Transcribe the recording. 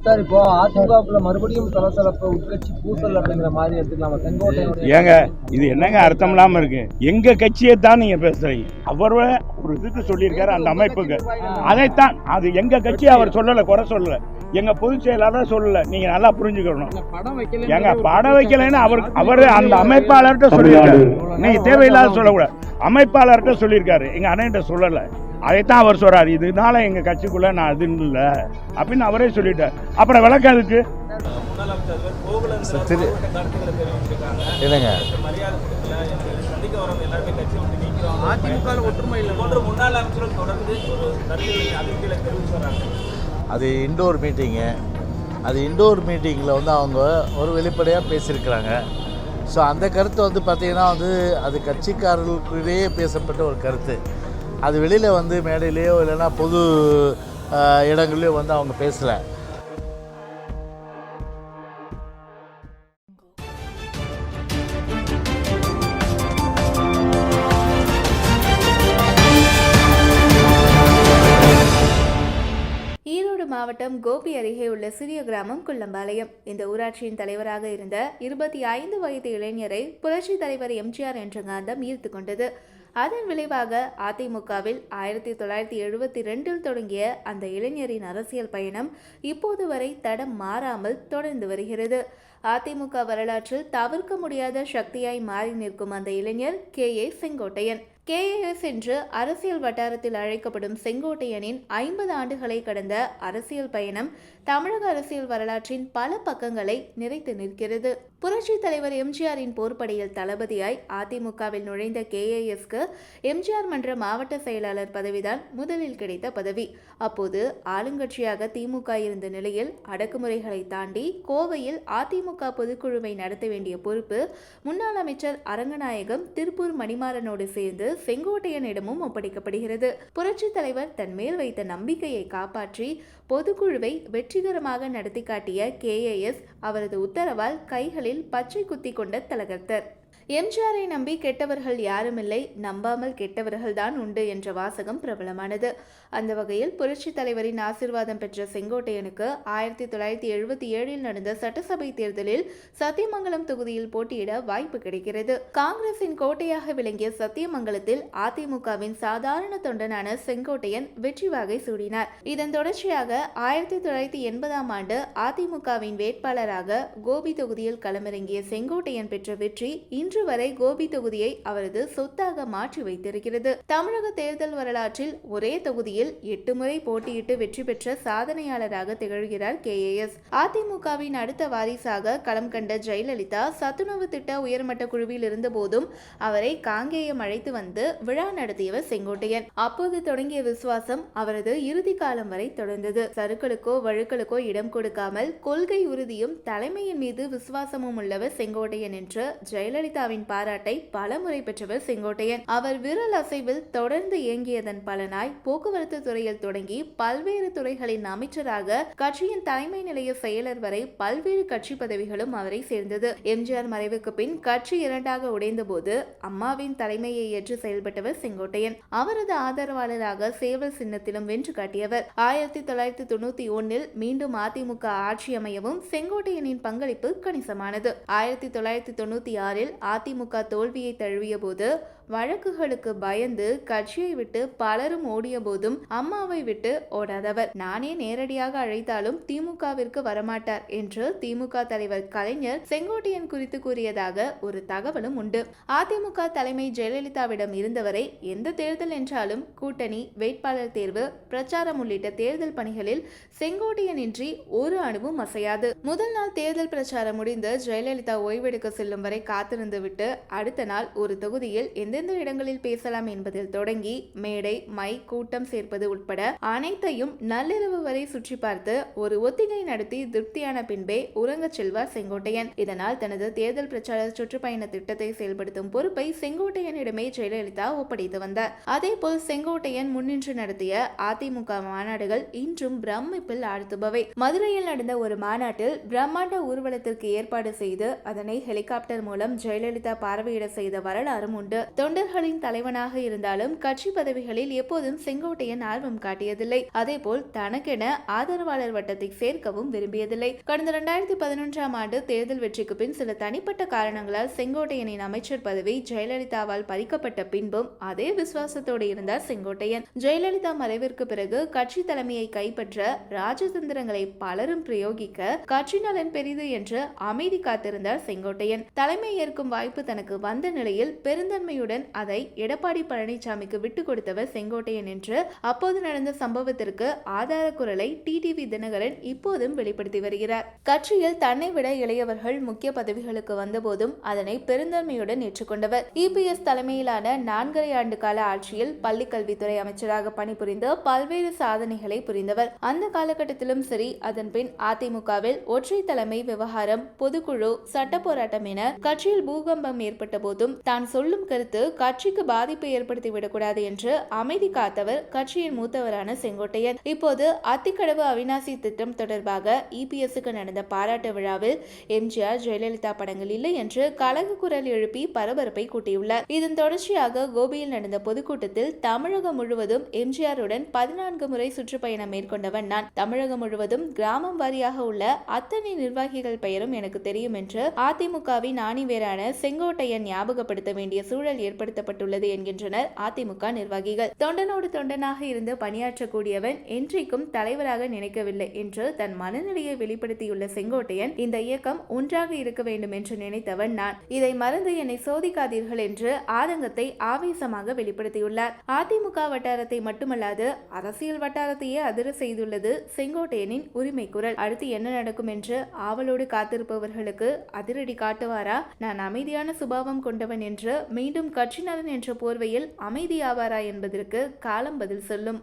Sir இப்போ அதிமுகவுக்குள்ள மறுபடியும் சலசலப்பு உட்கட்சி பூசல் அப்படிங்கிற மாதிரி எடுத்துக்கலாமா? செங்கோட்டையன் ஏங்க இது என்னங்க அர்த்தம் இல்லாம இருக்கு? எங்க கட்சியை தான் நீங்க பேசுறீங்க. அவர் ஒரு இதுக்கு சொல்லியிருக்காரு அந்த அமைப்புக்கு, அதைத்தான் அது எங்க கட்சி அவர் சொல்லல, குறை சொல்லல, எங்க பொதுச் செயலாளர் சொல்லல. நீங்க நல்லா புரிஞ்சுக்கணும். எங்க படம் வைக்கலன்னு அவர் அந்த அமைப்பாளர்கிட்ட சொல்லியிருக்காரு. நீங்க தேவையில்லாத சொல்லக்கூடாது. அமைப்பாளர்கிட்ட சொல்லியிருக்காரு, எங்க அண்ணன்கிட்ட சொல்லல. அதைத்தான் அவர் சொல்றாரு, இதனால எங்க கட்சிக்குள்ள நான் அது இல்ல அப்படின்னு அவரே சொல்லிட்டார். அப்புறம் விளக்கம் அதுக்கு அது இண்டோர் மீட்டிங்கு. அது இண்டோர் மீட்டிங்கில் வந்து அவங்க ஒரு வெளிப்படையாக பேசியிருக்கிறாங்க. ஸோ அந்த கருத்து வந்து பார்த்திங்கன்னா வந்து அது கட்சிக்காரர்களுக்குள்ளேயே பேசப்பட்ட ஒரு கருத்து. அது வெளியில் வந்து மேடையிலேயோ இல்லைன்னா பொது இடங்கள்லையோ வந்து அவங்க பேசலை. மாவட்டம் கோபி அருகே உள்ள சிறிய கிராமம் குள்ளம்பாளையம். இந்த ஊராட்சியின் தலைவராக இருந்த 25 வயது இளைஞரை புரட்சி தலைவர் எம்ஜிஆர் என்ற காந்தம் ஈர்த்து கொண்டது. அதன் விளைவாக அதிமுகவில் 1972 தொடங்கிய அந்த இளைஞரின் அரசியல் பயணம் இப்போது வரை தடம் மாறாமல் தொடர்ந்து வருகிறது. அதிமுக வரலாற்றில் தவிர்க்க முடியாத சக்தியாய் மாறி நிற்கும் அந்த இளைஞர் KA செங்கோட்டையன். KAS என்று அரசியல் வட்டாரத்தில் அழைக்கப்படும் செங்கோட்டையனின் 50 ஆண்டுகளை கடந்த அரசியல் பயணம் தமிழக அரசியல் வரலாற்றின் பல பக்கங்களை நிறைத்து நிற்கிறது. புரட்சி தலைவர் எம்ஜிஆரின் போர்ப்படையில் தளபதியாய் அதிமுகவில் நுழைந்த KASக்கு எம்ஜிஆர் மன்ற மாவட்ட செயலாளர் பதவிதான் முதலில் கிடைத்த பதவி. அப்போது ஆளுங்கட்சியாக திமுக இருந்த நிலையில் அடக்குமுறைகளை தாண்டி கோவையில் அதிமுக பொதுக்குழுவை நடத்த வேண்டிய பொறுப்பு முன்னாள் அமைச்சர் அரங்கநாயகம் திருப்பூர் மணிமாறனோடு சேர்ந்து செங்கோட்டையனிடமும் ஒப்படைக்கப்படுகிறது. புரட்சி தலைவர் தன் மேல் வைத்த நம்பிக்கையை காப்பாற்றி பொதுக்குழுவை வெற்றிகரமாக நடத்தி காட்டிய KAS அவரது உத்தரவால் கைகளில் பச்சை குத்தி கொண்ட தலகர்த்தர். எம்ஜிஆரை நம்பி கெட்டவர்கள் யாருமில்லை, நம்பாமல் கெட்டவர்கள் தான் உண்டு என்ற வாசகம் பிரபலமானது. அந்த வகையில் புரட்சி தலைவரின் ஆசிர்வாதம் பெற்ற செங்கோட்டையனுக்கு 1977 நடந்த சட்டசபை தேர்தலில் சத்தியமங்கலம் தொகுதியில் போட்டியிட வாய்ப்பு கிடைக்கிறது. காங்கிரசின் கோட்டையாக விளங்கிய சத்தியமங்கலத்தில் அதிமுகவின் சாதாரண தொண்டனான செங்கோட்டையன் வெற்றி வாகை சூடினார். இதன் தொடர்ச்சியாக 1980 ஆண்டு அதிமுகவின் வேட்பாளராக கோபி தொகுதியில் களமிறங்கிய செங்கோட்டையன் பெற்ற வெற்றி இன்று வரை கோபி தொகுதியை அவரது சொத்தாக மாற்றி வைத்திருக்கிறது. தமிழக தேர்தல் வரலாற்றில் ஒரே தொகுதியில் 8 முறை போட்டியிட்டு வெற்றி பெற்ற சாதனையாளராக திகழ்கிறார் KAS. அதிமுகவின் அடுத்த வாரிசாக களம் கண்ட ஜெயலலிதா சத்துணவு திட்ட உயர்மட்ட குழுவில் இருந்த போதும் அவரை காங்கேயம் அழைத்து வந்து விழா நடத்தியவர் செங்கோட்டையன். அப்போது தொடங்கிய விசுவாசம் அவரது இறுதி காலம் வரை தொடர்ந்தது. சறுக்களுக்கோ வழுக்களுக்கோ இடம் கொடுக்காமல் கொள்கை உறுதியும் தலைமையின் மீது விசுவாசமும் உள்ளவர் செங்கோட்டையன் என்று ஜெயலலிதா பாராட்டை பல முறை பெற்றவர் செங்கோட்டையன். அவர் விரல் அசைவில் தொடர்ந்து இயங்கியதன் பலனாய் போக்குவரத்து துறையில் தொடங்கி பல்வேறு துறைகளின் அமைச்சராக கட்சியின் தலைமை நிலைய செயலர் வரை பல்வேறு கட்சி பதவிகளும் அவரை சேர்ந்தது. எம்ஜிஆர் மறைவுக்கு பின் கட்சி இரண்டாக உடைந்த போது அம்மாவின் தலைமையை ஏற்று செயல்பட்டவர் செங்கோட்டையன். அவரது ஆதரவாளராக சேவல் சின்னத்திலும் வென்று காட்டியவர். 1991 மீண்டும் அதிமுக ஆட்சி அமையவும் செங்கோட்டையனின் பங்களிப்பு கணிசமானது. 1996 அதிமுக தோல்வியை தழுவிய போது வழக்குகளுக்கு பயந்து கட்சியை விட்டு பலரும் ஓடிய போதும் அம்மாவை விட்டு ஓடாதவர். நானே நேரடியாக அழைத்தாலும் திமுகவிற்கு வரமாட்டார் என்று திமுக தலைவர் கலைஞர் செங்கோட்டையன் குறித்து கூறியதாக ஒரு தகவலும் உண்டு. அதிமுக தலைமை ஜெயலலிதாவிடம் இருந்தவரை எந்த தேர்தல் என்றாலும் கூட்டணி, வேட்பாளர் தேர்வு, பிரச்சாரம் உள்ளிட்ட தேர்தல் பணிகளில் செங்கோட்டையன் இன்றி ஒரு அணுவும் அசையாது. முதல் நாள் தேர்தல் பிரச்சாரம் முடிந்து ஜெயலலிதா ஓய்வெடுக்க செல்லும் வரை காத்திருந்து விட்டு அடுத்த நாள் ஒரு தொகுதியில் எந்தெந்த இடங்களில் பேசலாம் என்பதில் தொடங்கி மேடை, மைக், கூட்டம் சேர்ப்பது உட்பட அனைத்தையும் நள்ளிரவு வரை சுற்றி பார்த்து ஒரு ஒத்திகை நடத்தி திருப்தியான பின்பே உறங்கச் செல்வார் செங்கோட்டையன். இதனால் தனது தேர்தல் பிரச்சார சுற்றுப்பயண திட்டத்தை செயல்படுத்தும் பொறுப்பை செங்கோட்டையனிடமே ஜெயலலிதா ஒப்படைத்து வந்தார். அதேபோல் செங்கோட்டையன் முன்னின்று நடத்திய அதிமுக மாநாடுகள் இன்றும் பிரமிப்பில் ஆழ்த்துபவை. மதுரையில் நடந்த ஒரு மாநாட்டில் பிரம்மாண்ட ஊர்வலத்திற்கு ஏற்பாடு செய்து அதனை ஹெலிகாப்டர் மூலம் ஜெயலலிதா பார்வையிட செய்த வரலாறும் உண்டு. தொண்டர்களின் தலைவனாக இருந்தாலும் கட்சி பதவிகளில் எப்போதும் செங்கோட்டையன் ஆர்வம் காட்டியதில்லை. அதேபோல் தனக்கென ஆதரவாளர் வட்டத்தை சேர்க்கவும் விரும்பியதில்லை. கடந்த 2011ஆம் ஆண்டு தேர்தல் வெற்றிக்கு பின் சில தனிப்பட்ட காரணங்களால் செங்கோட்டையனின் அமைச்சர் பதவி ஜெயலலிதாவால் பறிக்கப்பட்ட பின்பும் அதே விசுவாசத்தோடு இருந்தார் செங்கோட்டையன். ஜெயலலிதா மறைவிற்கு பிறகு கட்சி தலைமையை கைப்பற்ற ராஜதந்திரங்களை பலரும் பிரயோகிக்க கட்சி நலன் பெரிது என்று அமைதி காத்திருந்தார் செங்கோட்டையன். தலைமை ஏற்கும் வாய்ப்பு தனக்கு வந்த நிலையில் பெருந்தன்மையுடன் அதை எடப்பாடி பழனிசாமிக்கு விட்டுக் கொடுத்தவர் செங்கோட்டையன் என்று அப்போது நடந்த சம்பவத்திற்கு ஆதார குரலை டிடிவி தினகரன் இப்போதும் வெளிப்படுத்தி வருகிறார். கட்சியில் தன்னை விட இளையவர்கள் முக்கிய பதவிகளுக்கு வந்தபோதும் அதனை பெருந்தன்மையுடன் ஏற்றுக்கொண்டவர். இபிஎஸ் தலைமையிலான 4.5 ஆண்டு கால ஆட்சியில் பள்ளிக்கல்வித்துறை அமைச்சராக பணிபுரிந்து பல்வேறு சாதனைகளை புரிந்தவர். அந்த காலகட்டத்திலும் சரி, அதன் பின் அதிமுகவில் ஒற்றை தலைமை விவகாரம், பொதுக்குழு, சட்ட போராட்டம் என கட்சியில் பூகம்பம் ஏற்பட்ட போதும் தான் சொல்லும் கருத்து கட்சிக்கு பாதிப்பை ஏற்படுத்திவிடக்கூடாது என்று அமைதி காத்தவர் கட்சியின் மூத்தவரான செங்கோட்டையன். இப்போது அத்திக்கடவு அவிநாசி திட்டம் தொடர்பாக இபிஎஸ்க்கு நடந்த பாராட்டு விழாவில் எம்ஜிஆர், ஜெயலலிதா படங்கள் இல்லை என்று கலக குரல் எழுப்பி பரபரப்பை கூட்டியுள்ளார். இதன் தொடர்ச்சியாக கோபியில் நடந்த பொதுக்கூட்டத்தில் தமிழகம் முழுவதும் எம்ஜிஆருடன் 14 முறை சுற்றுப்பயணம் மேற்கொண்டவன் நான். தமிழகம் முழுவதும் கிராமம் வாரியாக உள்ள அத்தனை நிர்வாகிகள் பெயரும் எனக்கு தெரியும் என்று அதிமுகவின் ஆணிவேரான செங்கோட்டையன் ஞாபகப்படுத்த வேண்டிய சூழல் ஏற்படுத்தப்பட்டுள்ளது என்கின்றனர் அதிமுக நிர்வாகிகள். தொண்டனோடு தொண்டனாக இருந்து பணியாற்றக்கூடியவன் என்றைக்கும் தலைவராக நினைக்கவில்லை என்று தன் மனநிலையை வெளிப்படுத்தியுள்ள செங்கோட்டையன், இந்த இயக்கம் ஒன்றாக இருக்க வேண்டும் என்று நினைத்தவன் நான். இதை மறந்து என்னை சோதிக்காதீர்கள் என்று ஆதங்கத்தை ஆவேசமாக வெளிப்படுத்தியுள்ளார். அதிமுக வட்டாரத்தை மட்டுமல்லாது அரசியல் வட்டாரத்தையே அதிர செய்துள்ளது செங்கோட்டையனின் உரிமை குரல். அடுத்து என்ன நடக்கும் என்று ஆவலோடு காத்திருப்பவர்களுக்கு அதிரடி காட்டுவாரா? நான் அமைதியான சுபாவம் கொண்டவன் என்று மீண்டும் கட்சி நலன் என்ற போர்வையில் அமைதியாவாரா என்பதற்கு காலம் பதில் சொல்லும்.